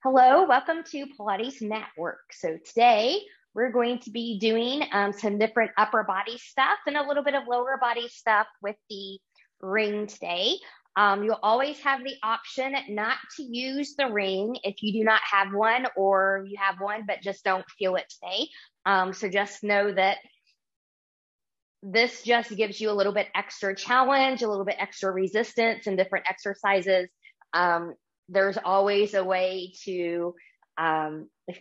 Hello, welcome to Pilates Matwork. So today we're going to be doing some different upper body stuff and a little bit of lower body stuff with the ring today. You'll always have the option not to use the ring if you do not have one, or you have one but just don't feel it today. So just know that this just gives you a little bit extra challenge, a little bit extra resistance in different exercises. There's always a way to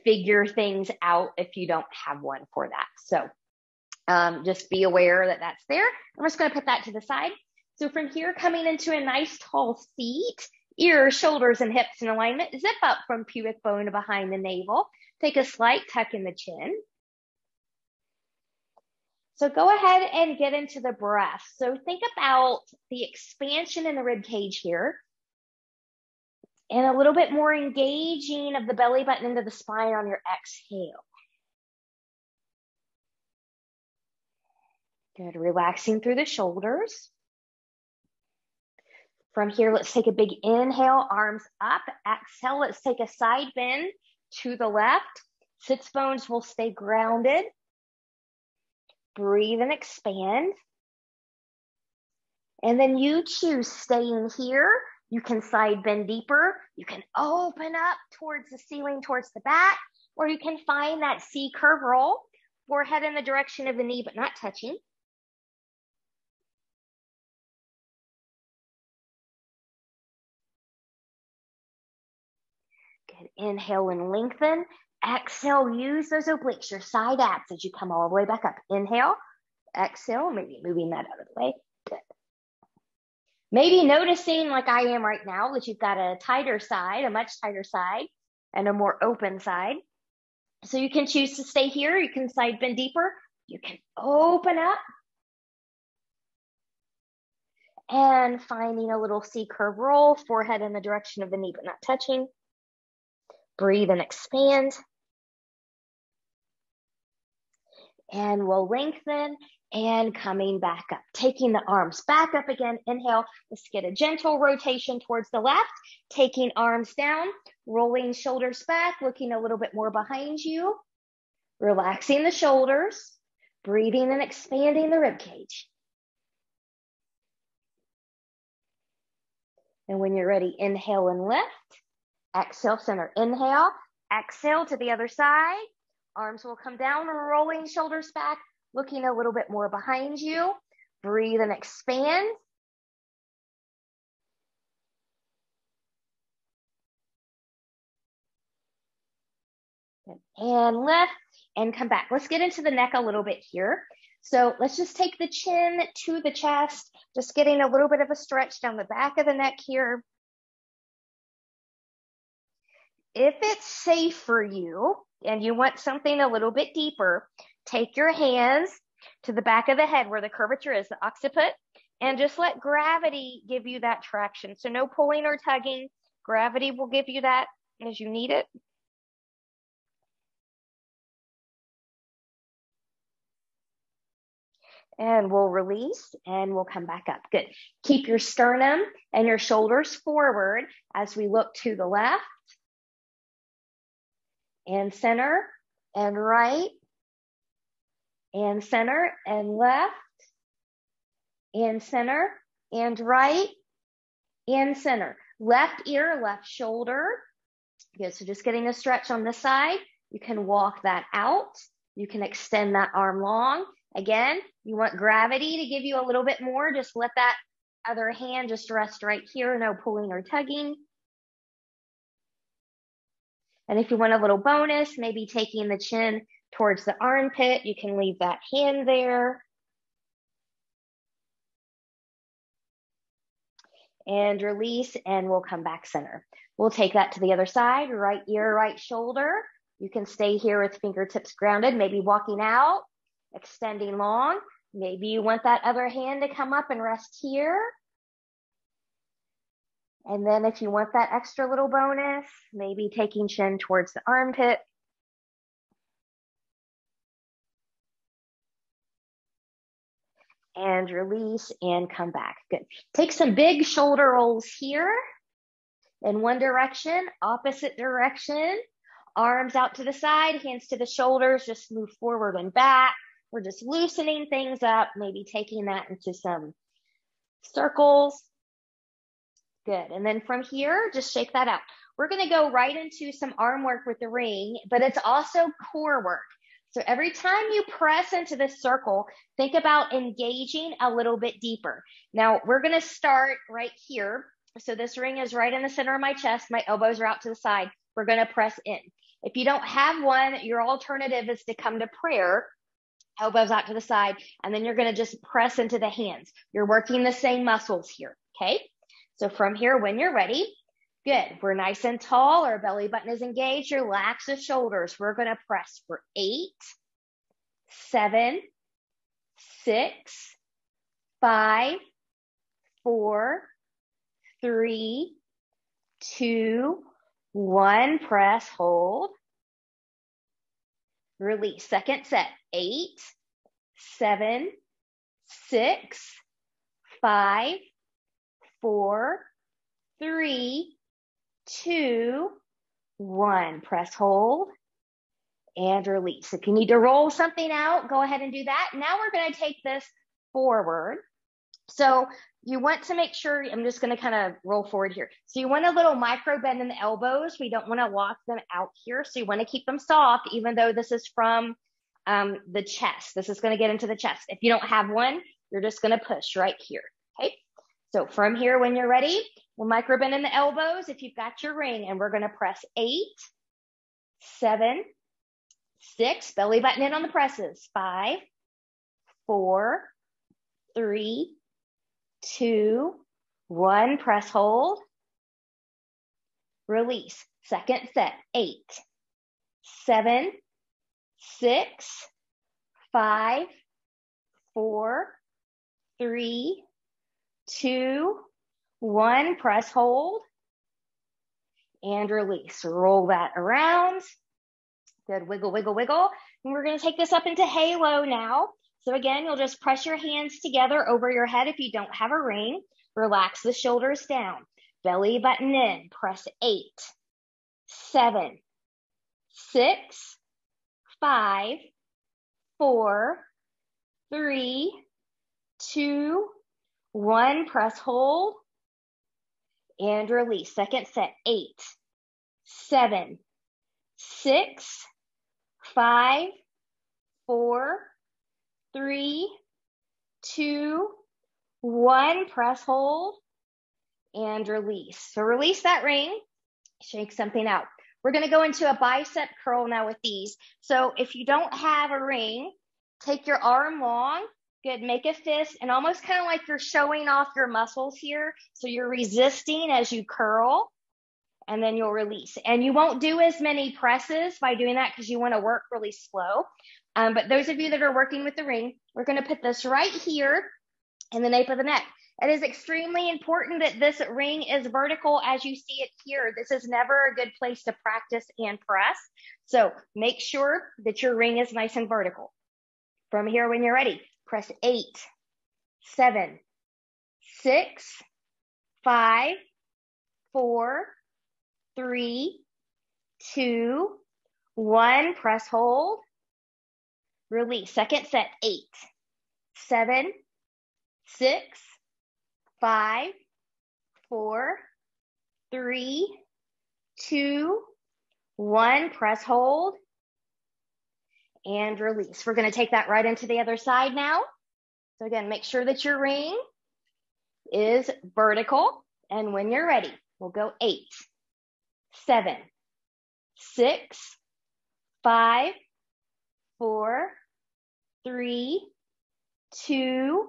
figure things out if you don't have one for that. So just be aware that that's there. I'm just going to put that to the side. So from here, coming into a nice tall seat, ears, shoulders, and hips in alignment, zip up from pubic bone to behind the navel. Take a slight tuck in the chin. So go ahead and get into the breath. So think about the expansion in the rib cage here, and a little bit more engaging of the belly button into the spine on your exhale. Good, relaxing through the shoulders. From here, let's take a big inhale, arms up. Exhale, let's take a side bend to the left. Sits bones will stay grounded. Breathe and expand. And then you choose staying here. You can side bend deeper. You can open up towards the ceiling, towards the back, or you can find that C curve roll, forehead in the direction of the knee, but not touching. Good. Inhale and lengthen. Exhale, use those obliques, your side abs as you come all the way back up. Inhale, exhale, maybe moving that out of the way. Good. Maybe noticing, like I am right now, that you've got a tighter side, a much tighter side, and a more open side. So you can choose to stay here. You can side bend deeper. You can open up. And finding a little C curve roll, forehead in the direction of the knee, but not touching. Breathe and expand. And we'll lengthen and coming back up. Taking the arms back up again. Inhale. Let's get a gentle rotation towards the left. Taking arms down, rolling shoulders back, looking a little bit more behind you. Relaxing the shoulders, breathing and expanding the rib cage. And when you're ready, inhale and lift. Exhale, center. Inhale, exhale to the other side. Arms will come down, rolling shoulders back, looking a little bit more behind you. Breathe and expand. And lift and come back. Let's get into the neck a little bit here. So let's just take the chin to the chest, just getting a little bit of a stretch down the back of the neck here. If it's safe for you and you want something a little bit deeper, take your hands to the back of the head where the curvature is, the occiput, and just let gravity give you that traction. So no pulling or tugging. Gravity will give you that as you need it. And we'll release and we'll come back up. Good. Keep your sternum and your shoulders forward as we look to the left and center and right and center and left and center and right and center. Left ear, left shoulder. Good. So just getting a stretch on this side. You can walk that out. You can extend that arm long. Again, you want gravity to give you a little bit more. Just let that other hand just rest right here. No pulling or tugging. And if you want a little bonus, maybe taking the chin towards the armpit, you can leave that hand there. And release, and we'll come back center. We'll take that to the other side, right ear, right shoulder. You can stay here with fingertips grounded, maybe walking out, extending long. Maybe you want that other hand to come up and rest here. And then if you want that extra little bonus, maybe taking chin towards the armpit. And release and come back. Good. Take some big shoulder rolls here. In one direction, opposite direction, arms out to the side, hands to the shoulders, just move forward and back. We're just loosening things up, maybe taking that into some circles. Good. And then from here, just shake that out. We're going to go right into some arm work with the ring, but it's also core work. So every time you press into this circle, think about engaging a little bit deeper. Now we're going to start right here. So this ring is right in the center of my chest. My elbows are out to the side. We're going to press in. If you don't have one, your alternative is to come to prayer, elbows out to the side, and then you're going to just press into the hands. You're working the same muscles here. Okay. So from here, when you're ready, good. We're nice and tall. Our belly button is engaged. Relax the shoulders. We're going to press for 8, 7, 6, 5, 4, 3, 2, 1. Press, hold. Release. Second set. 8, 7, 6, 5, 4, 3, 2, 1. Press, hold, and release. If you need to roll something out, go ahead and do that. Now we're going to take this forward. So you want to make sure, I'm just going to kind of roll forward here. So you want a little micro bend in the elbows. We don't want to lock them out here. So you want to keep them soft, even though this is from the chest. This is going to get into the chest. If you don't have one, you're just going to push right here. Okay. So from here, when you're ready, we'll micro bend in the elbows if you've got your ring, and we're going to press 8, 7, 6, belly button in on the presses, 5, 4, 3, 2, 1, press, hold, release. Second set, 8, 7, 6, 5, 4, 3, 2, 1, press, hold, and release. Roll that around. Good, wiggle, wiggle, wiggle. And we're going to take this up into halo now. So again, you'll just press your hands together over your head if you don't have a ring. Relax the shoulders down. Belly button in. Press 8, 7, 6, 5, 4, 3, 2, 1. Press, hold, and release. Second set, 8, 7, 6, 5, 4, 3, 2, 1. Press, hold, and release. So release that ring, shake something out. We're going to go into a bicep curl now with these. So if you don't have a ring, take your arm long. Good, make a fist, and almost kind of like you're showing off your muscles here. So you're resisting as you curl, and then you'll release. And you won't do as many presses by doing that because you want to work really slow. But those of you that are working with the ring, we're going to put this right here in the nape of the neck. It is extremely important that this ring is vertical as you see it here. This is never a good place to practice and press. So make sure that your ring is nice and vertical. From here, when you're ready, press 8, 7, 6, 5, 4, 3, 2, 1. Press, hold, release. Second set, 8, 7, 6, 5, 4, 3, 2, 1. Press, hold, and release. We're going to take that right into the other side now. So again, make sure that your ring is vertical. And when you're ready, we'll go 8, 7, 6, 5, 4, 3, 2,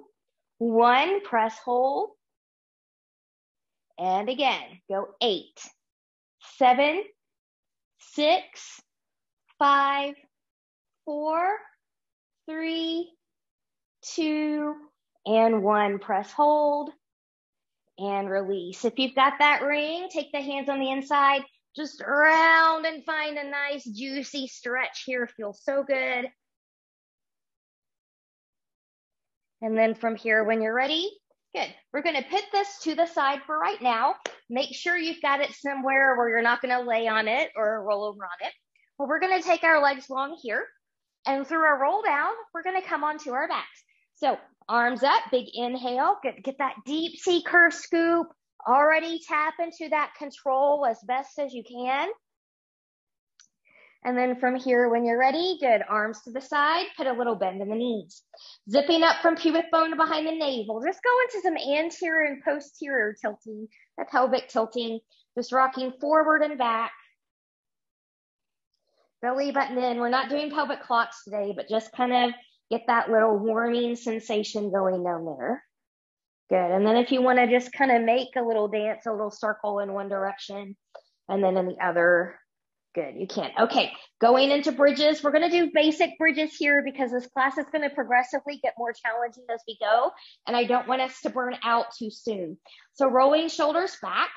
1. Press, hold. And again, go 8, 7, 6, 5, 4, 3, 2, and 1. Press, hold, and release. If you've got that ring, take the hands on the inside, just round and find a nice juicy stretch here. Feels so good. And then from here, when you're ready, Good. We're going to put this to the side for right now. Make sure you've got it somewhere where you're not going to lay on it or roll over on it. Well, we're going to take our legs long here, and through our roll down, we're going to come onto our backs. So arms up, big inhale, get that deep sea curve scoop. Already tap into that control as best as you can. And then from here, when you're ready, good, arms to the side, put a little bend in the knees. Zipping up from pubic bone to behind the navel. Just go into some anterior and posterior tilting, the pelvic tilting, just rocking forward and back. Belly button in. We're not doing pelvic clocks today, but just kind of get that little warming sensation going down there. Good. And then if you want to just kind of make a little dance, a little circle in one direction, and then in the other. Good, you can. Okay, going into bridges. We're going to do basic bridges here because this class is going to progressively get more challenging as we go, and I don't want us to burn out too soon. So rolling shoulders back,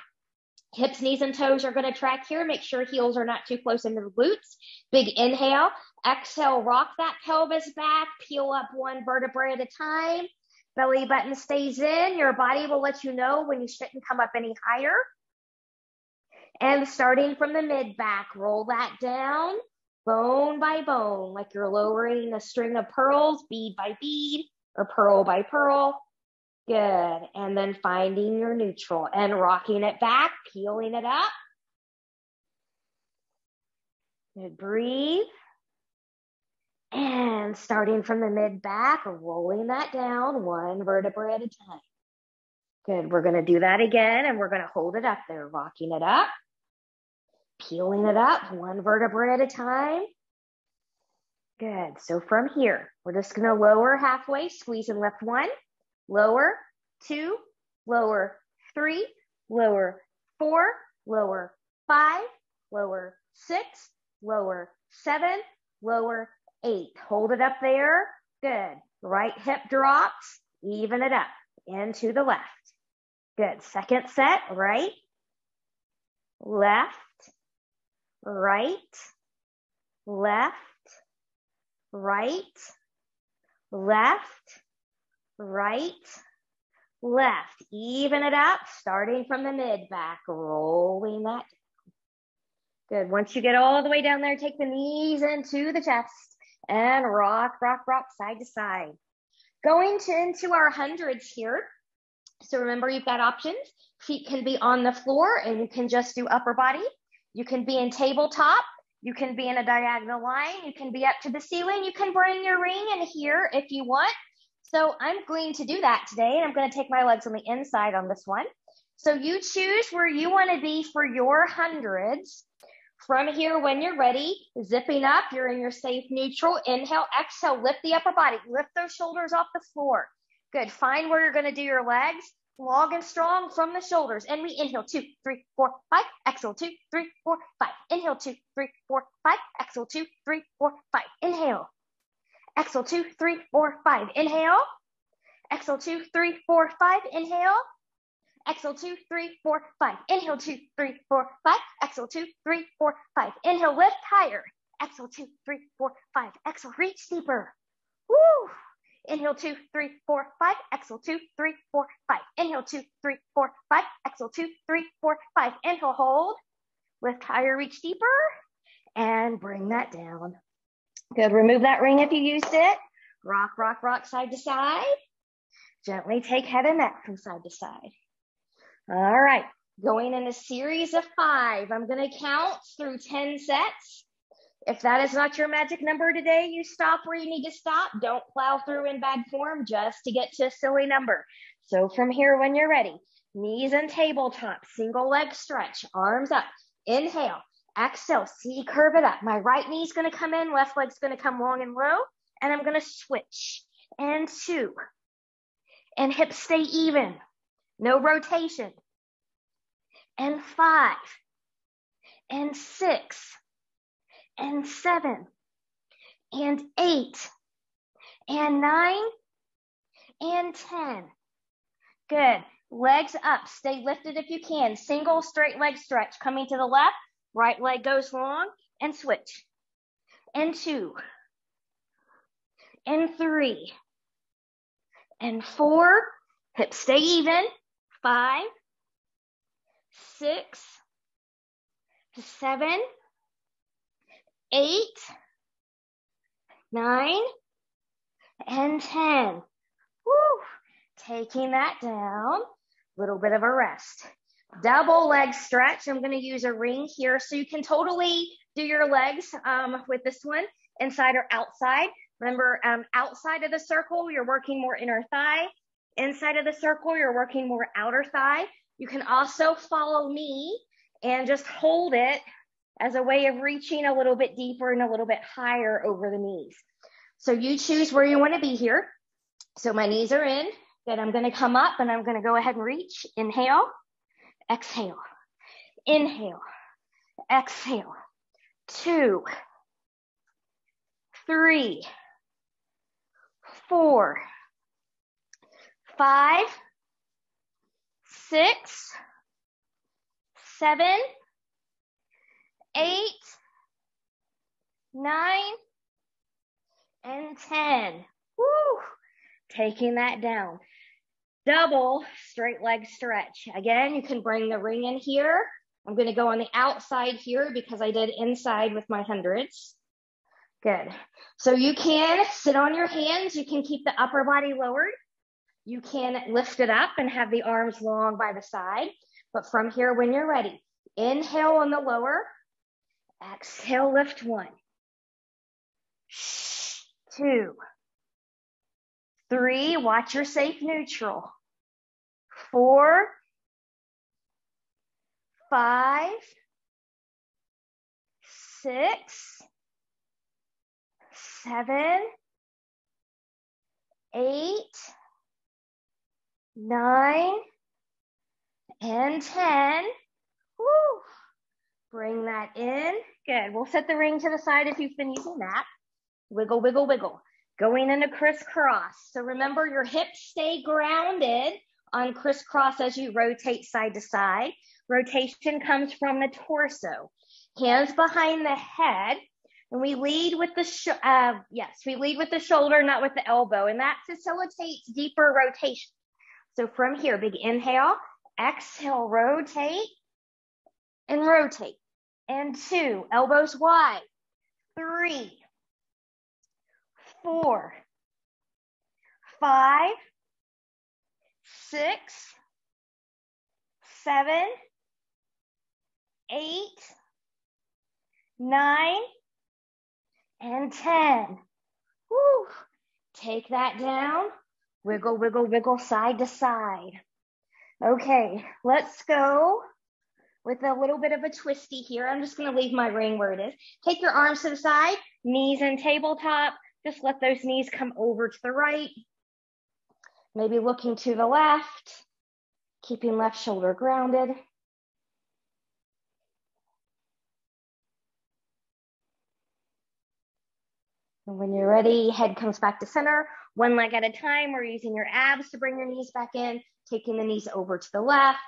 hips, knees, and toes are going to track here. Make sure heels are not too close into the glutes. Big inhale. Exhale, rock that pelvis back. Peel up one vertebrae at a time. Belly button stays in. Your body will let you know when you shouldn't come up any higher. And starting from the mid back, roll that down, bone by bone, like you're lowering a string of pearls, bead by bead, or pearl by pearl. Good. And then finding your neutral and rocking it back, peeling it up. Good. Breathe. And starting from the mid back, rolling that down, one vertebrae at a time. Good. We're going to do that again, and we're going to hold it up there, rocking it up. Peeling it up, one vertebrae at a time. Good. So from here, we're just going to lower halfway, squeeze and lift one, lower, two, lower, three, lower, four, lower, five, lower, six, lower, seven, lower, eight. Hold it up there. Good. Right hip drops, even it up, into the left. Good. Second set, right, left, right, left, right, left, right, left. Even it up, starting from the mid back, rolling that down. Good. Once you get all the way down there, take the knees into the chest and rock, rock, rock, side to side. Going into our hundreds here. So remember, you've got options. Feet can be on the floor and you can just do upper body. You can be in tabletop. You can be in a diagonal line. You can be up to the ceiling. You can bring your ring in here if you want. So I'm going to do that today. And I'm going to take my legs on the inside on this one. So you choose where you want to be for your hundreds. From here, when you're ready, zipping up, you're in your safe neutral. Inhale, exhale, lift the upper body. Lift those shoulders off the floor. Good. Find where you're going to do your legs. Long and strong from the shoulders. And we inhale, 2, 3, 4, 5. Exhale, 2, 3, 4, 5. Inhale, 2, 3, 4, 5. Exhale, 2, 3, 4, 5. Inhale. Exhale, 2, 3, 4, 5. Inhale. Exhale, 2, 3, 4, 5. Inhale. Exhale, 2, 3, 4, 5. Inhale, 2, 3, 4, 5. Exhale, 2, 3, 4, 5. Inhale, lift higher. Exhale, 2, 3, 4, 5. Exhale, reach deeper. Woo! Inhale, 2, 3, 4, 5. Exhale, 2, 3, 4, 5. Inhale, 2, 3, 4, 5. Exhale, 2, 3, 4, 5. Inhale, hold. Lift higher, reach deeper. And bring that down. Good. Remove that ring if you used it. Rock, rock, rock, side to side. Gently take head and neck from side to side. All right. Going in a series of 5. I'm going to count through 10 sets. If that is not your magic number today, you stop where you need to stop. Don't plow through in bad form just to get to a silly number. So from here, when you're ready, knees and tabletop, single leg stretch, arms up. Inhale, exhale, see, curve it up. My right knee's going to come in, left leg's going to come long and low, and I'm going to switch. And 2. And hips stay even. No rotation. And 5. And 6. And 7, and 8, and 9, and 10. Good. Legs up. Stay lifted if you can. Single straight leg stretch. Coming to the left. Right leg goes long. And switch. And 2. And 3. And 4. Hips stay even. 5, 6, 7, 8, 9, and 10. Woo. Taking that down. Little bit of a rest. Double leg stretch. I'm going to use a ring here so you can totally do your legs with this one, inside or outside. Remember, outside of the circle, you're working more inner thigh. Inside of the circle, you're working more outer thigh. You can also follow me and just hold it as a way of reaching a little bit deeper and a little bit higher over the knees. So you choose where you want to be here. So my knees are in. Good. I'm going to come up and I'm going to go ahead and reach. Inhale, exhale, inhale, exhale. 2, 3, 4, 5, 6, 7, 8, 9, and 10. Woo! Taking that down. Double straight leg stretch. Again, you can bring the ring in here. I'm going to go on the outside here because I did inside with my hundreds. Good. So you can sit on your hands. You can keep the upper body lowered. You can lift it up and have the arms long by the side. But from here, when you're ready, inhale on the lower. Exhale, lift 1. 2. 3, watch your safe neutral. 4, 5, 6, 7, 8, 9, and 10. Woo. Bring that in. Good. We'll set the ring to the side if you've been using that. Wiggle, wiggle, wiggle. Going into crisscross. So remember, your hips stay grounded on crisscross as you rotate side to side. Rotation comes from the torso. Hands behind the head. And we lead with the, we lead with the shoulder, not with the elbow. And that facilitates deeper rotation. So from here, big inhale, exhale, rotate, and rotate. And 2, elbows wide. 3, 4, 5, 6, 7, 8, 9, and 10. Woo. Take that down. Wiggle, wiggle, wiggle, side to side. Okay, let's go with a little bit of a twisty here. I'm just going to leave my ring where it is. Take your arms to the side, knees in tabletop. Just let those knees come over to the right. Maybe looking to the left, keeping left shoulder grounded. And when you're ready, head comes back to center. One leg at a time. We're using your abs to bring your knees back in, taking the knees over to the left.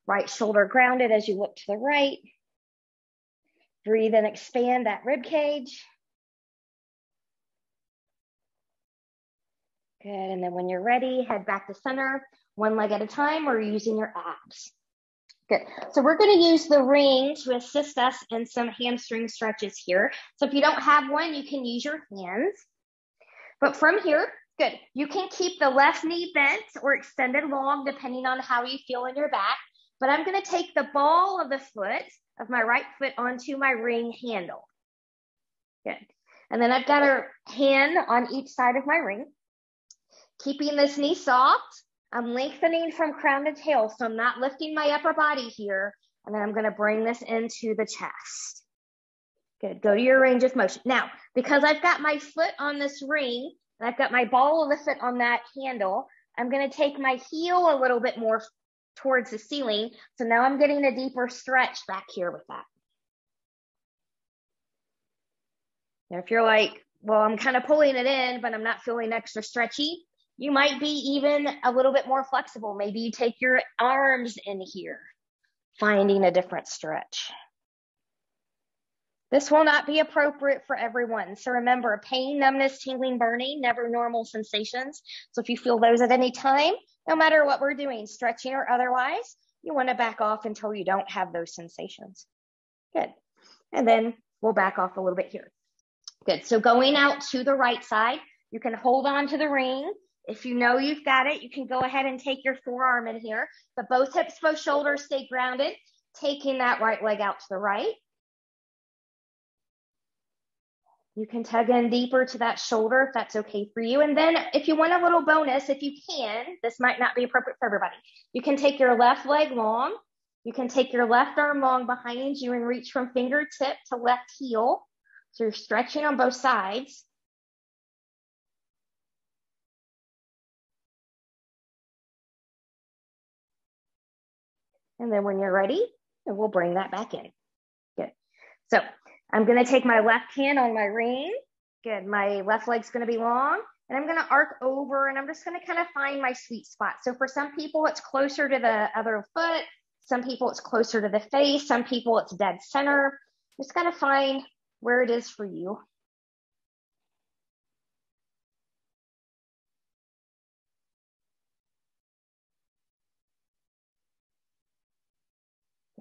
Right shoulder grounded as you look to the right. Breathe and expand that rib cage. Good, and then when you're ready, head back to center. One leg at a time, we're using your abs. Good, so we're gonna use the ring to assist us in some hamstring stretches here. So if you don't have one, you can use your hands. But from here, good, you can keep the left knee bent or extended long, depending on how you feel in your back. But I'm gonna take the ball of the foot, of my right foot, onto my ring handle. Good, and then I've got a hand on each side of my ring. Keeping this knee soft, I'm lengthening from crown to tail, so I'm not lifting my upper body here, and then I'm gonna bring this into the chest. Good, go to your range of motion. Now, because I've got my foot on this ring, and I've got my ball of the foot on that handle, I'm gonna take my heel a little bit more towards the ceiling, so now I'm getting a deeper stretch back here with that. Now, if you're like, well, I'm kind of pulling it in, but I'm not feeling extra stretchy, you might be even a little bit more flexible. Maybe you take your arms in here, finding a different stretch. This will not be appropriate for everyone. So remember, pain, numbness, tingling, burning, never normal sensations. So if you feel those at any time, no matter what we're doing, stretching or otherwise, you want to back off until you don't have those sensations. Good. And then we'll back off a little bit here. Good. So going out to the right side, you can hold on to the ring. If you know you've got it, you can go ahead and take your forearm in here, but both hips, both shoulders stay grounded, taking that right leg out to the right. You can tug in deeper to that shoulder if that's okay for you. And then if you want a little bonus, if you can, this might not be appropriate for everybody. You can take your left leg long. You can take your left arm long behind you and reach from fingertip to left heel. So you're stretching on both sides. And then when you're ready, we'll bring that back in. Good. So I'm going to take my left hand on my ring. Good. My left leg's going to be long. And I'm going to arc over, and I'm just going to kind of find my sweet spot. So for some people, it's closer to the other foot. Some people, it's closer to the face. Some people, it's dead center. Just got to find where it is for you.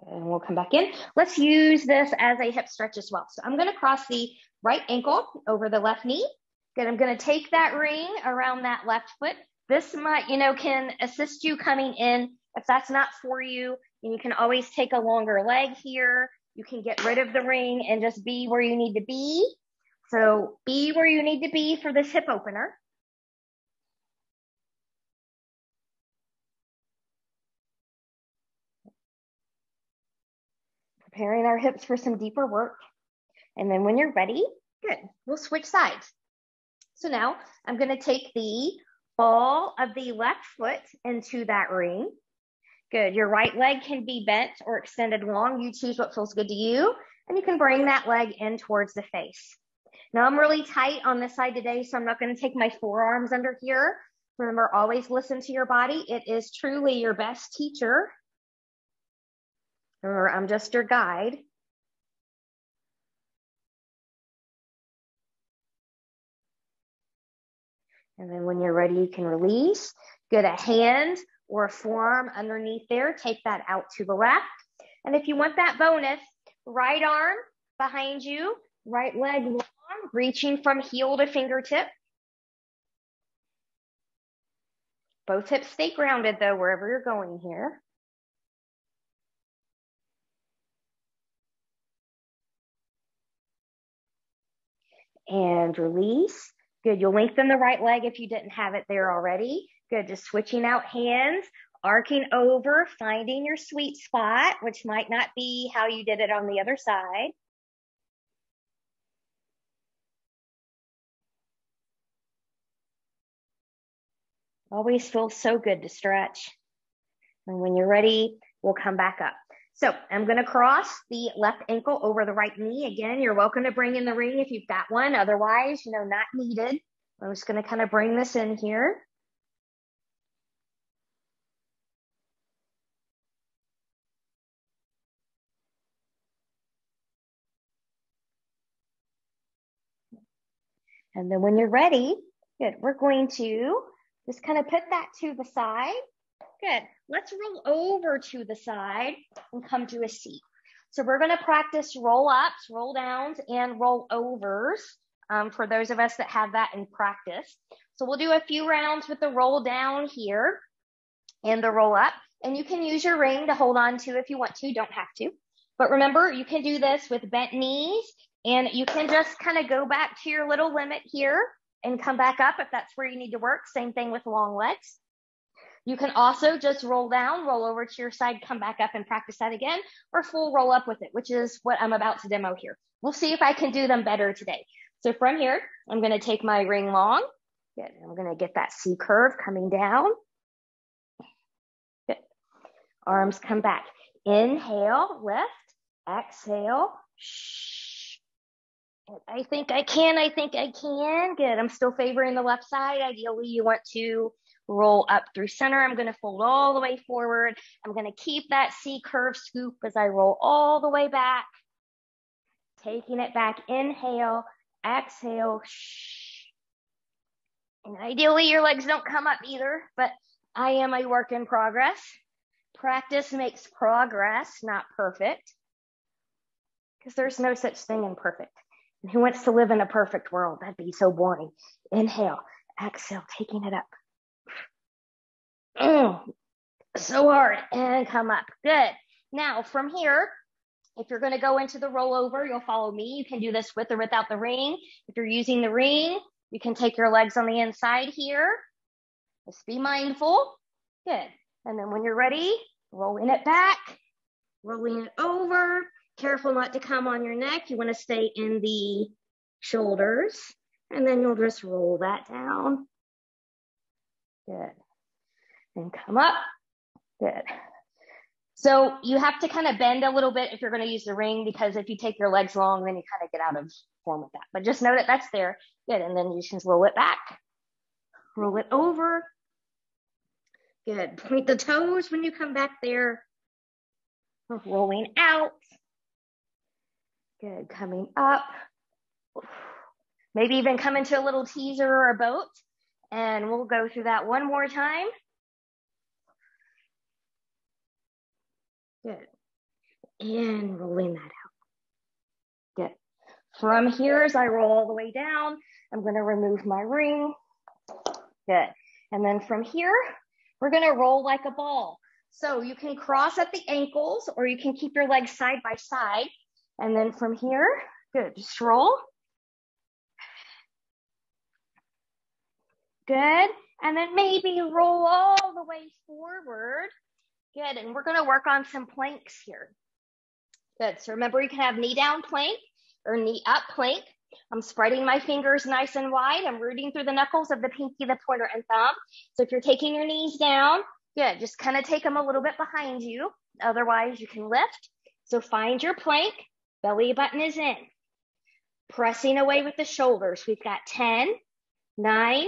And we'll come back in. Let's use this as a hip stretch as well. So I'm going to cross the right ankle over the left knee. Good. I'm going to take that ring around that left foot. This might, can assist you coming in. If that's not for you, and you can always take a longer leg here. You can get rid of the ring and just be where you need to be. So be where you need to be for this hip opener. Preparing our hips for some deeper work. And then when you're ready, good, we'll switch sides. So now I'm going to take the ball of the left foot into that ring. Good. Your right leg can be bent or extended long. You choose what feels good to you. And you can bring that leg in towards the face. Now I'm really tight on this side today, so I'm not going to take my forearms under here. Remember, always listen to your body. It is truly your best teacher. Remember, I'm just your guide. And then when you're ready, you can release. Get a hand or a forearm underneath there. Take that out to the left. And if you want that bonus, right arm behind you, right leg long, reaching from heel to fingertip. Both hips stay grounded though, wherever you're going here. And release. Good. You'll lengthen the right leg if you didn't have it there already. Good. Just switching out hands, arcing over, finding your sweet spot, which might not be how you did it on the other side. Always feels so good to stretch. And when you're ready, we'll come back up. So I'm going to cross the left ankle over the right knee. Again, you're welcome to bring in the ring if you've got one. Otherwise, not needed. I'm just going to kind of bring this in here. And then when you're ready, good, we're going to just kind of put that to the side. Good. Let's roll over to the side and come to a seat. So we're going to practice roll ups, roll downs, and roll overs for those of us that have that in practice. So we'll do a few rounds with the roll down here and the roll up. And you can use your ring to hold on to if you want to, don't have to. But remember, you can do this with bent knees, and you can just kind of go back to your little limit here and come back up if that's where you need to work. Same thing with long legs. You can also just roll down, roll over to your side, come back up and practice that again, or full roll up with it, which is what I'm about to demo here. We'll see if I can do them better today. So from here, I'm going to take my ring long. Good. I'm going to get that C curve coming down. Good. Arms come back. Inhale, lift. Exhale. Shh. I think I can. Good. I'm still favoring the left side. Ideally, you want to roll up through center. I'm going to fold all the way forward. I'm going to keep that C curve scoop as I roll all the way back. taking it back. Inhale, exhale. And ideally, your legs don't come up either, but I am a work in progress. Practice makes progress, not perfect, because there's no such thing in perfect. And who wants to live in a perfect world? That'd be so boring. Inhale, exhale, taking it up. So hard, and come up. Good. Now, from here, if you're going to go into the rollover, you'll follow me. You can do this with or without the ring. If you're using the ring, you can take your legs on the inside here. Just be mindful. Good. And then when you're ready, rolling it back, rolling it over. Careful not to come on your neck. You want to stay in the shoulders. And then you'll just roll that down. Good. And come up. Good. So you have to kind of bend a little bit if you're going to use the ring, because if you take your legs long, then you kind of get out of form with that. But just know that that's there. Good. And then you just roll it back. Roll it over. Good. Point the toes when you come back there. Rolling out. Good. Coming up. Maybe even come into a little teaser or a boat. And we'll go through that one more time. Good. And rolling that out. Good. From here, as I roll all the way down, I'm going to remove my ring. Good. And then from here, we're going to roll like a ball. So you can cross at the ankles, or you can keep your legs side by side. And then from here, good, just roll. Good. And then maybe roll all the way forward. Good. And we're going to work on some planks here. Good. So remember, you can have knee down plank or knee up plank. I'm spreading my fingers nice and wide. I'm rooting through the knuckles of the pinky, the pointer, and thumb. So if you're taking your knees down, good, just kind of take them a little bit behind you. Otherwise, you can lift. So find your plank. Belly button is in. Pressing away with the shoulders. We've got 10, 9,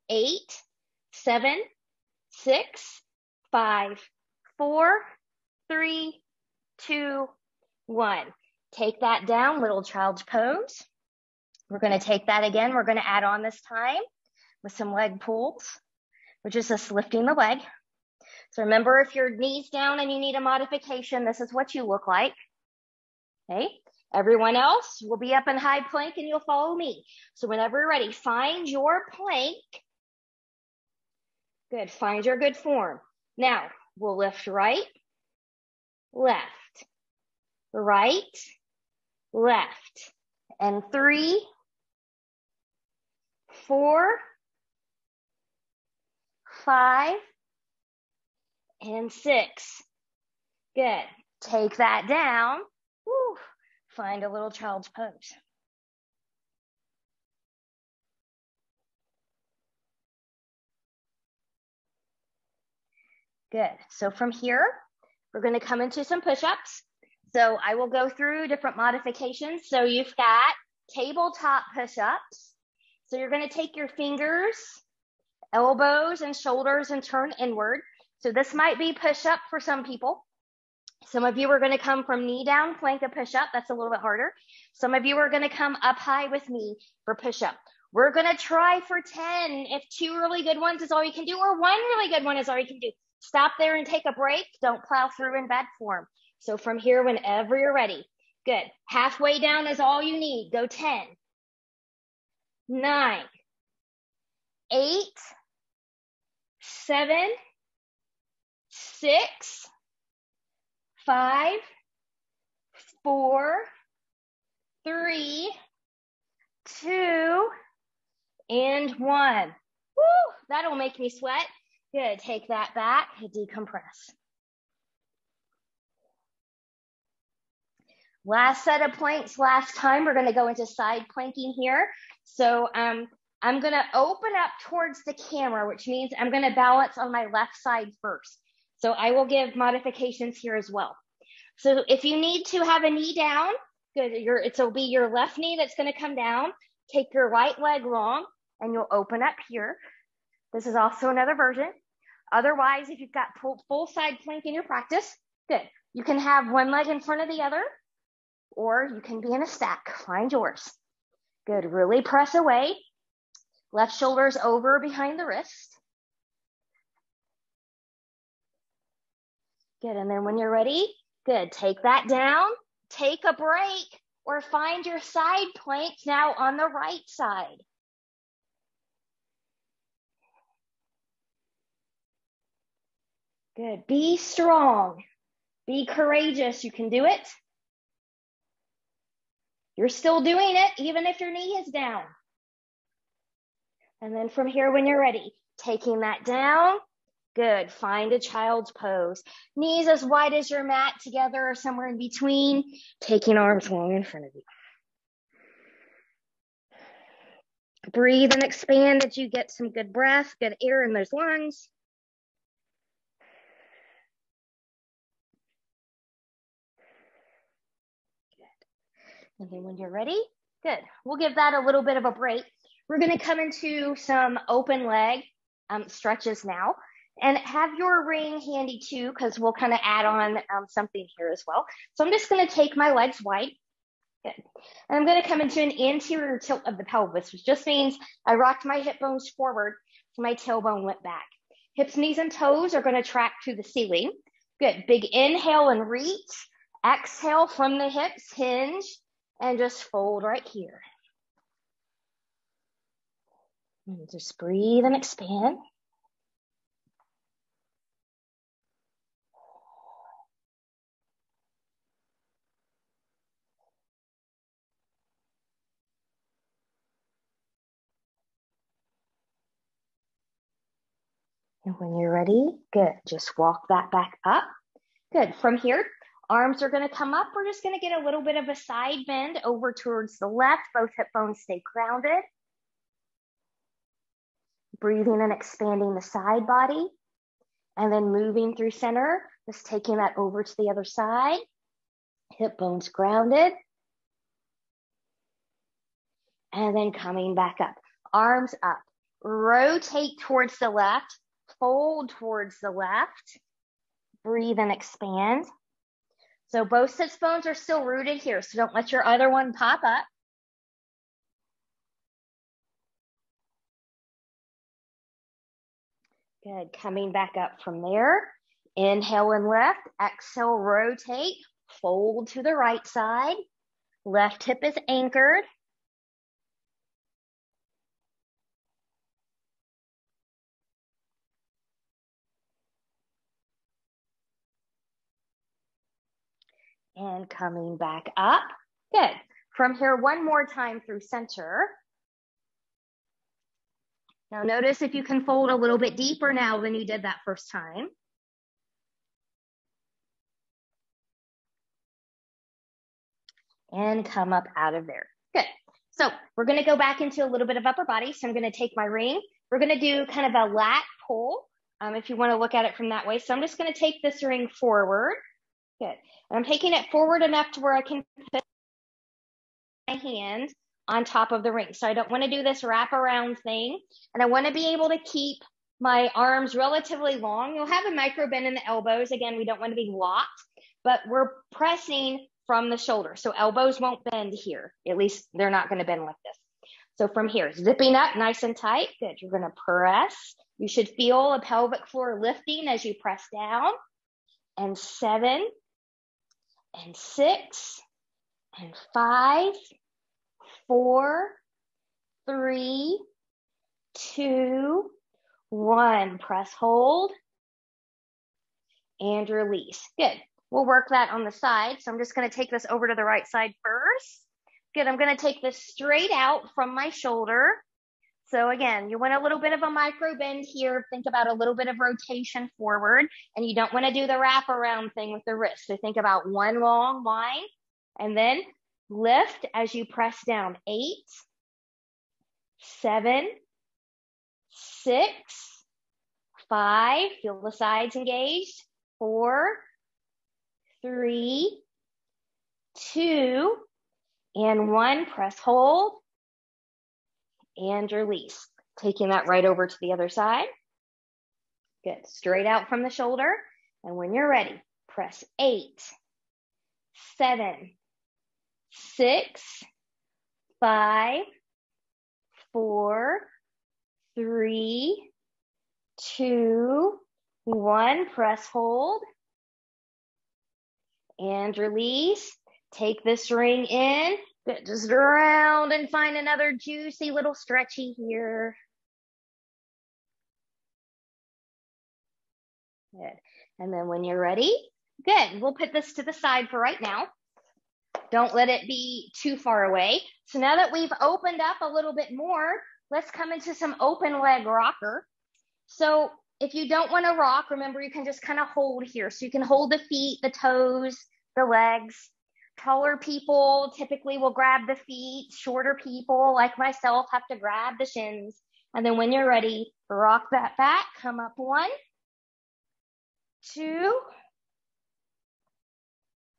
8, 7, 6, 5, 4, 3, 2, 1. Take that down, little child's pose. We're going to take that again. We're going to add on this time with some leg pulls, which is just lifting the leg. So remember, if your knee's down and you need a modification, this is what you look like. Okay. Everyone else will be up in high plank and you'll follow me. So whenever you're ready, find your plank. Good. Find your good form. Now we'll lift right, left, right, left, and 3, 4, 5, and 6. Good. Take that down. Woo. Find a little child's pose. Good. So from here, we're going to come into some push-ups. So I will go through different modifications. So you've got tabletop push-ups. So you're going to take your fingers, elbows, and shoulders and turn inward. So this might be push-up for some people. Some of you are going to come from knee down, plank a push-up. That's a little bit harder. Some of you are going to come up high with me for push-up. We're going to try for 10. If 2 really good ones is all you can do, or 1 really good one is all you can do. Stop there and take a break. Don't plow through in bad form. So from here, whenever you're ready. Good. Halfway down is all you need. Go 10, 9, 8, 7, 6, 5, 4, 3, 2, and 1. Woo, that'll make me sweat. Good, take that back, decompress. Last set of planks, last time. We're gonna go into side planking here. So I'm gonna open up towards the camera, which means I'm gonna balance on my left side first. So I will give modifications here as well. So if you need to have a knee down, good, it'll be your left knee that's gonna come down. Take your right leg long and you'll open up here. This is also another version. Otherwise, if you've got full side plank in your practice, good. You can have one leg in front of the other, or you can be in a stack. Find yours. Good. Really press away. Left shoulder's over behind the wrist. Good. And then when you're ready, good. Take that down. Take a break or find your side plank now on the right side. Good. Be strong. Be courageous. You can do it. You're still doing it, even if your knee is down. And then from here, when you're ready, taking that down. Good. Find a child's pose. Knees as wide as your mat together or somewhere in between. Taking arms long in front of you. Breathe and expand as you get some good breath, good air in those lungs. Good. And then when you're ready, good. We'll give that a little bit of a break. We're going to come into some open leg stretches now. And have your ring handy too, because we'll kind of add on something here as well. So I'm just going to take my legs wide. Good. And I'm going to come into an anterior tilt of the pelvis, which just means I rocked my hip bones forward, so my tailbone went back. Hips, knees, and toes are going to track to the ceiling. Good. Big inhale and reach. Exhale from the hips, hinge, and just fold right here. And just breathe and expand. And when you're ready, good. Just walk that back up. Good. From here, arms are going to come up. We're just going to get a little bit of a side bend over towards the left. Both hip bones stay grounded. Breathing and expanding the side body. And then moving through center, just taking that over to the other side. Hip bones grounded. And then coming back up. Arms up. Rotate towards the left. Fold towards the left. Breathe and expand. So both sits bones are still rooted here, so don't let your other one pop up. Good. Coming back up from there. Inhale and left. Exhale, rotate. Fold to the right side. Left hip is anchored. And coming back up. Good. From here, one more time through center. Now notice if you can fold a little bit deeper now than you did that first time. And come up out of there. Good. So we're going to go back into a little bit of upper body. So I'm going to take my ring. We're going to do kind of a lat pull, if you want to look at it from that way. So I'm just going to take this ring forward. Good. And I'm taking it forward enough to where I can put my hand on top of the ring. So I don't want to do this wrap around thing. And I want to be able to keep my arms relatively long. You'll have a micro bend in the elbows. Again, we don't want to be locked, but we're pressing from the shoulder. So elbows won't bend here. At least they're not going to bend like this. So from here, zipping up nice and tight. Good. You're going to press. You should feel a pelvic floor lifting as you press down. And 7 and 6 and 5, 4, 3, 2, 1. Press, hold, and release. Good. We'll work that on the side. So I'm just going to take this over to the right side first. Good. I'm going to take this straight out from my shoulder. So again, you want a little bit of a micro bend here. Think about a little bit of rotation forward, and you don't want to do the wraparound thing with the wrist. So think about one long line and then lift as you press down. 8, 7, 6, 5, feel the sides engaged. 4, 3, 2, and 1. Press, hold, and release. Taking that right over to the other side. Good. Straight out from the shoulder. And when you're ready, press 8, 7, 6, 5, 4, 3, 2, 1. Press, hold, and release. Take this ring in. Good. Just around and find another juicy little stretchy here. Good. And then when you're ready, good. We'll put this to the side for right now. Don't let it be too far away. So now that we've opened up a little bit more, let's come into some open leg rocker. So if you don't want to rock, remember you can just kind of hold here. So you can hold the feet, the toes, the legs. Taller people typically will grab the feet. Shorter people like myself have to grab the shins. And then when you're ready, rock that back. Come up 1, 2,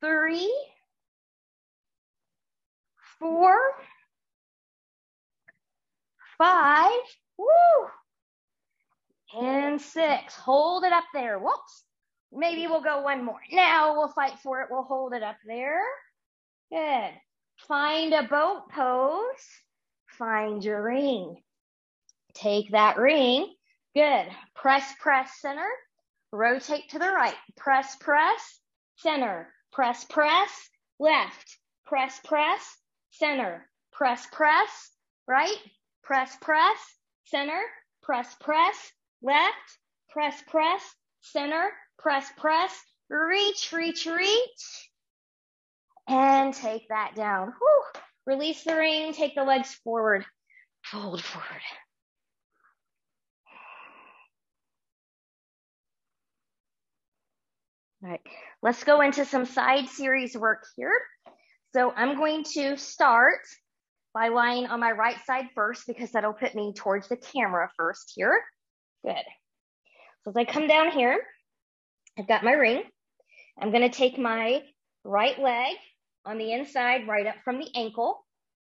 3, 4, 5, woo, and 6. Hold it up there. Whoops. Maybe we'll go one more. Now we'll fight for it. We'll hold it up there. Good. Find a boat pose. Find your ring. Take that ring. Good. Press, press, center. Rotate to the right. Press, press, center. Press, press, left. Press, press, center. Press, press, right. Press, press, center. Press, press, left. Press, press, center. Press, press, reach, reach, reach. And take that down. Whew. Release the ring. Take the legs forward. Fold forward. All right, let's go into some side series work here. So I'm going to start by lying on my right side first because that'll put me towards the camera first here. Good. So as I come down here, I've got my ring. I'm going to take my right leg on the inside, right up from the ankle.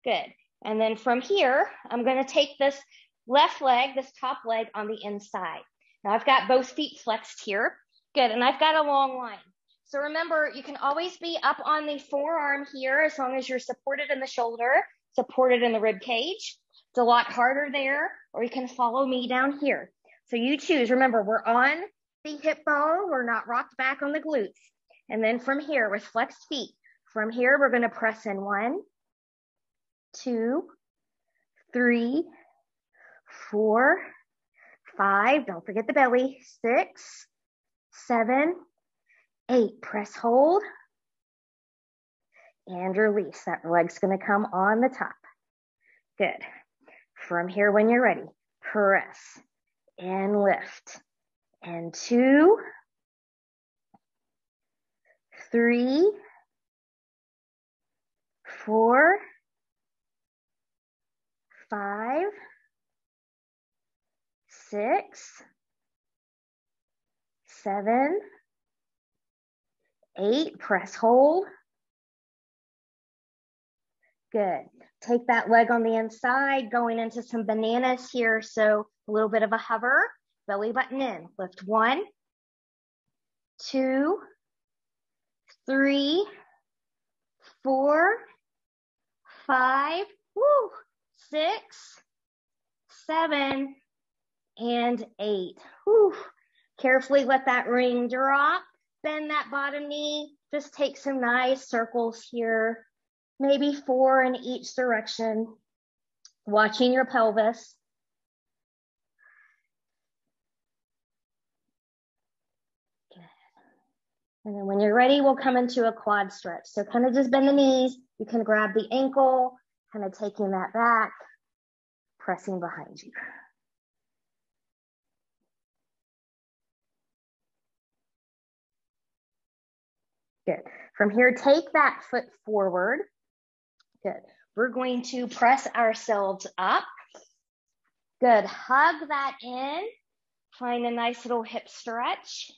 Good. And then from here, I'm going to take this left leg, this top leg on the inside. Now I've got both feet flexed here. Good. And I've got a long line. So remember, you can always be up on the forearm here as long as you're supported in the shoulder, supported in the rib cage. It's a lot harder there, or you can follow me down here. So you choose. Remember, we're on the hip bone. We're not rocked back on the glutes. And then from here with flexed feet, from here, we're going to press in 1, 2, 3, 4, 5. Don't forget the belly. 6, 7, 8. Press, hold, and release. That leg's going to come on the top. Good. From here, when you're ready, press and lift. And 2, 3, 4, 5, 6, 7, 8. Press, hold. Good. Take that leg on the inside, going into some bananas here. So a little bit of a hover, belly button in. Lift 1, 2, 3, 4, 5, 6, 7, and 8. Whew. Carefully let that ring drop. Bend that bottom knee. Just take some nice circles here. Maybe 4 in each direction. Watching your pelvis. Good. And then when you're ready, we'll come into a quad stretch. So kind of just bend the knees. You can grab the ankle, kind of taking that back, pressing behind you. Good. From here, take that foot forward. Good. We're going to press ourselves up. Good. Hug that in. Find a nice little hip stretch.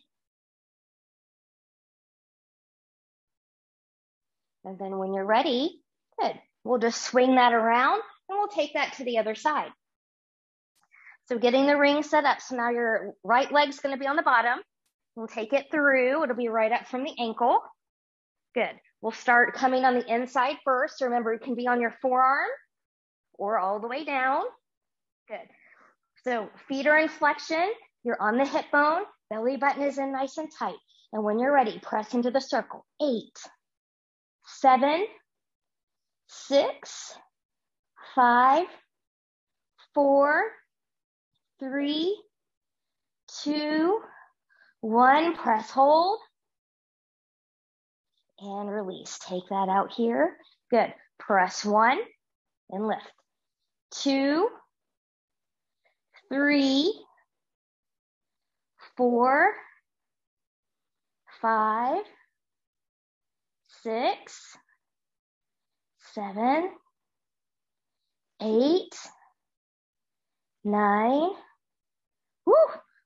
And then when you're ready, good. We'll just swing that around and we'll take that to the other side. So getting the ring set up. So now your right leg's going to be on the bottom. We'll take it through. It'll be right up from the ankle. Good. We'll start coming on the inside first. Remember, it can be on your forearm or all the way down. Good. So feet are in flexion. You're on the hip bone. Belly button is in nice and tight. And when you're ready, press into the circle. 8, 7, 6, 5, 4, 3, 2, 1. Press, hold, and release. Take that out here. Good. Press 1 and lift. 2, 3, 4, 5, 6, 7, 8, 9. Woo!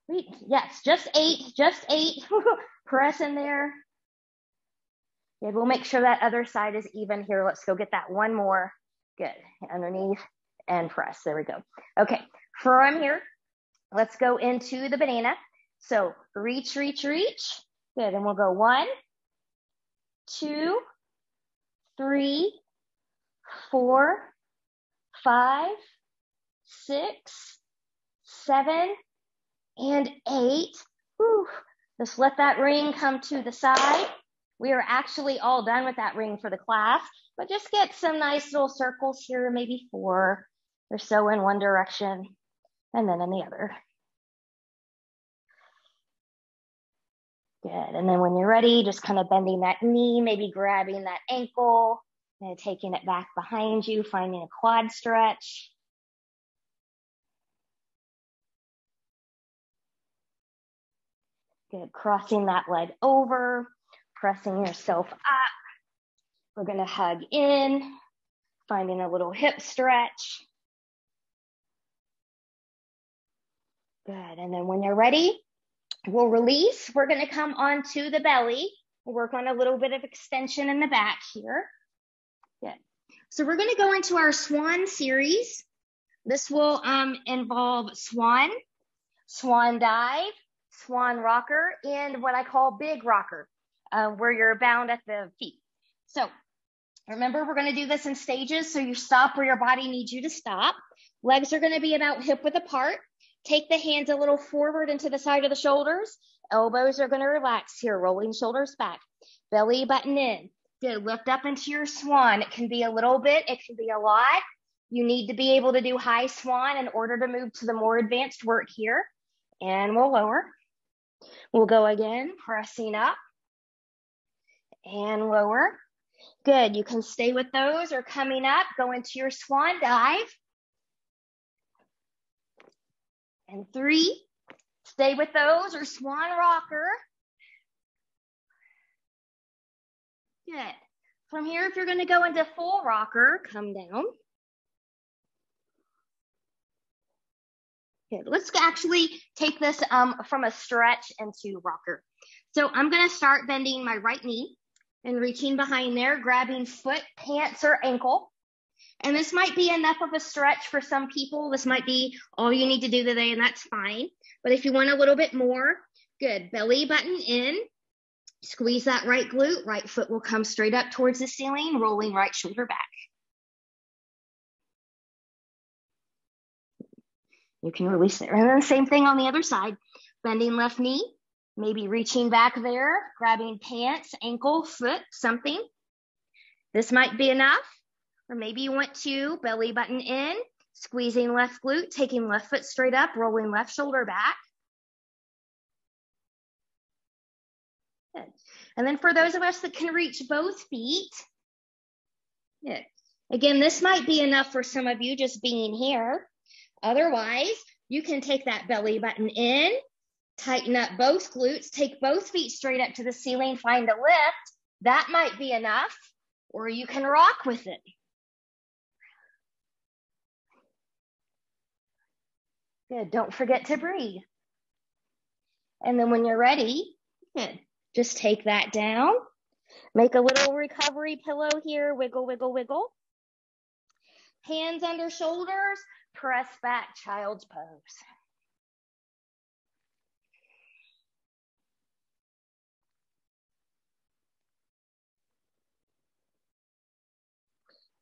Wait, yes, just 8, just 8. Press in there. Good, we'll make sure that other side is even here. Let's go get that one more. Good, underneath and press. There we go. Okay, from here, let's go into the banana. So reach, reach, reach. Good, and we'll go 1, 2, 3, 4, 5, 6, 7, and 8. Whew. Just let that ring come to the side. We are actually all done with that ring for the class, but just get some nice little circles here, maybe 4 or so in one direction, and then in the other. Good, and then when you're ready, just kind of bending that knee, maybe grabbing that ankle, and taking it back behind you, finding a quad stretch. Good, crossing that leg over, pressing yourself up. We're gonna hug in, finding a little hip stretch. Good, and then when you're ready, we'll release. We're gonna come onto the belly. We'll work on a little bit of extension in the back here. Good. So we're gonna go into our swan series. This will involve swan, swan dive, swan rocker, and what I call big rocker, where you're bound at the feet. So remember, we're gonna do this in stages, so you stop where your body needs you to stop. Legs are gonna be about hip width apart. Take the hands a little forward into the side of the shoulders. Elbows are gonna relax here, rolling shoulders back. Belly button in. Good, lift up into your swan. It can be a little bit, it can be a lot. You need to be able to do high swan in order to move to the more advanced work here. And we'll lower. We'll go again, pressing up and lower. Good, you can stay with those or coming up, go into your swan dive. And 3, stay with those or swan rocker. Good. From here, if you're gonna go into full rocker, come down. Good, let's actually take this from a stretch into rocker. So I'm gonna start bending my right knee and reaching behind there, grabbing foot, pants, or ankle. And this might be enough of a stretch for some people. This might be all you need to do today, and that's fine. But if you want a little bit more, good. Belly button in. Squeeze that right glute. Right foot will come straight up towards the ceiling, rolling right shoulder back. You can release it. And then same thing on the other side. Bending left knee, maybe reaching back there, grabbing pants, ankle, foot, something. This might be enough. Or maybe you want to belly button in, squeezing left glute, taking left foot straight up, rolling left shoulder back. Good. And then for those of us that can reach both feet, good. Again, this might be enough for some of you just being here. Otherwise, you can take that belly button in, tighten up both glutes, take both feet straight up to the ceiling, find a lift. That might be enough, or you can rock with it. Good, don't forget to breathe. And then when you're ready, good, just take that down. Make a little recovery pillow here, wiggle, wiggle, wiggle. Hands under shoulders, press back, child's pose.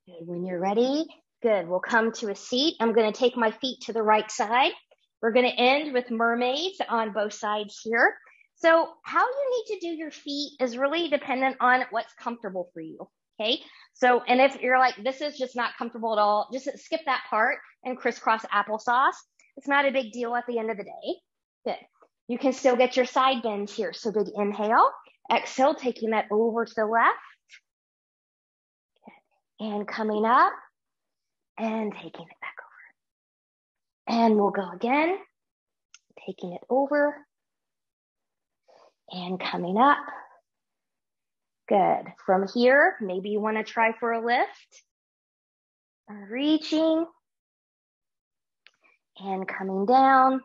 Good. When you're ready, good. We'll come to a seat. I'm going to take my feet to the right side. We're going to end with mermaids on both sides here. So how you need to do your feet is really dependent on what's comfortable for you. Okay. So, and if you're like, this is just not comfortable at all, just skip that part and crisscross applesauce. It's not a big deal at the end of the day. Good. You can still get your side bends here. So big inhale, exhale, taking that over to the left. Good. And coming up and taking it back over. And we'll go again, taking it over and coming up. Good. From here, maybe you want to try for a lift. Reaching and coming down.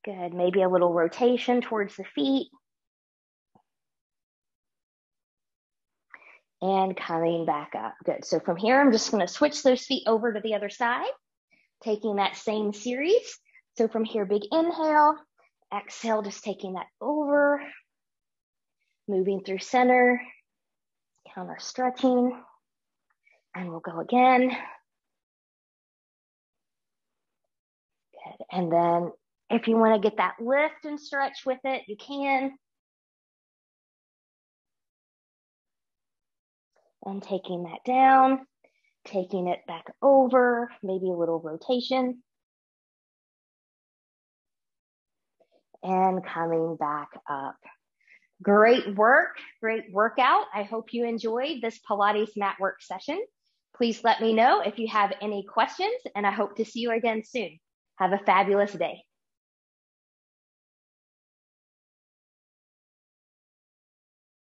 Good. Maybe a little rotation towards the feet. And coming back up. Good. So from here, I'm just going to switch those feet over to the other side, taking that same series. So from here, big inhale, exhale, just taking that over, moving through center, counter stretching, and we'll go again. Good. And then if you want to get that lift and stretch with it, you can. And taking that down, taking it back over, maybe a little rotation. And coming back up. Great work, great workout. I hope you enjoyed this Pilates Matwork session. Please let me know if you have any questions, and I hope to see you again soon. Have a fabulous day.